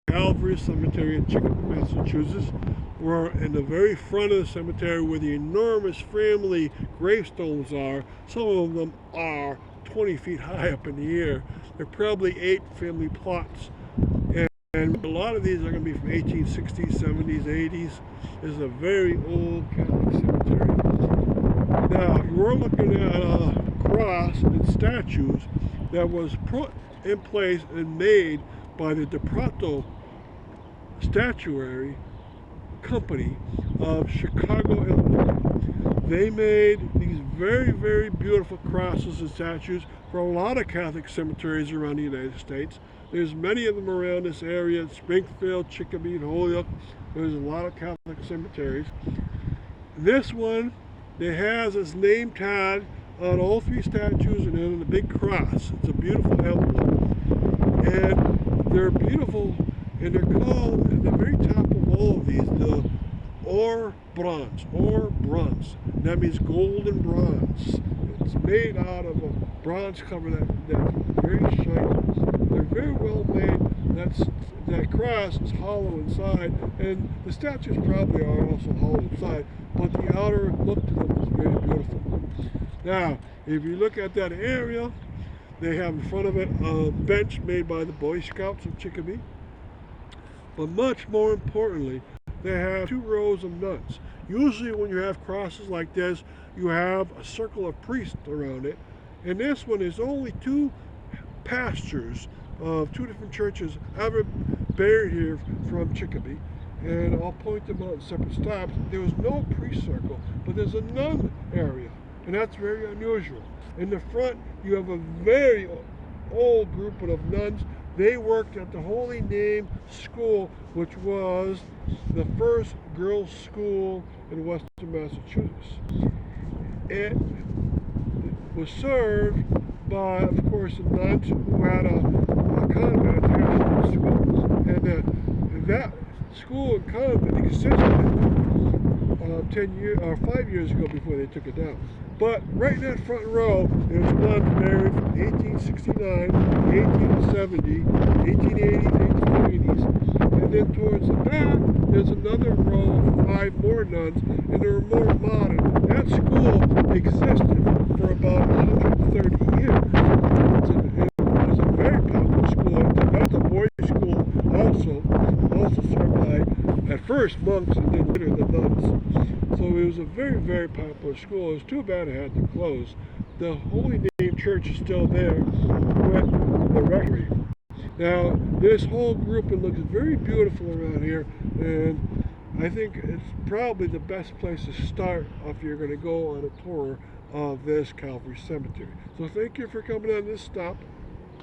Calvary Cemetery in Chicopee, Massachusetts. We're in the very front of the cemetery where the enormous family gravestones are. Some of them are 20 feet high up in the air. They're probably 8 family plots. And a lot of these are going to be from 1860s, 70s, 80s. This is a very old Catholic cemetery. Now, we're looking at a cross and statues that was put in place and made by the DePrato Statuary Company of Chicago, Illinois. They made these very, very beautiful crosses and statues for a lot of Catholic cemeteries around the United States. There's many of them around this area, Springfield, Chicopee, and Holyoke. There's a lot of Catholic cemeteries. This one, it has its name tag on all 3 statues and then the big cross. It's a beautiful emblem. And they're beautiful, and they're called, at the very top of all of these, the or bronze. That means gold and bronze. It's made out of a bronze cover that's very shiny. They're very well made. That cross is hollow inside, and the statues probably are also hollow inside, but the outer look to them is very beautiful. Now, if you look at that area, they have in front of it a bench made by the Boy Scouts of Chicopee. But much more importantly, they have 2 rows of nuns. Usually when you have crosses like this, you have a circle of priests around it. And this one is only 2 pastors of 2 different churches ever buried here from Chicopee. And I'll point them out in separate stops. There was no priest circle, but there's a nun area. And that's very unusual. In the front, you have a very old group of nuns. They worked at the Holy Name School, which was the first girls' school in Western Massachusetts. It was served by, of course, the nuns who had a convent attached to the school. And that school and convent existed 10 years or 5 years ago before they took it down. But right in that front row, there's nuns buried from 1869, 1870, 1880s, 1880s. And then towards the back, there's another row of 5 more nuns, and they're more modern. That school existed for about 130 years. It was a very popular school. That's a boys' school also served by, at first, monks and then later the nuns. So it was a very, very popular school. It was too bad it had to close. The Holy Name Church is still there with the rectory. Now, this whole group, it looks very beautiful around here, and I think it's probably the best place to start if you're going to go on a tour of this Calvary Cemetery. So thank you for coming on this stop.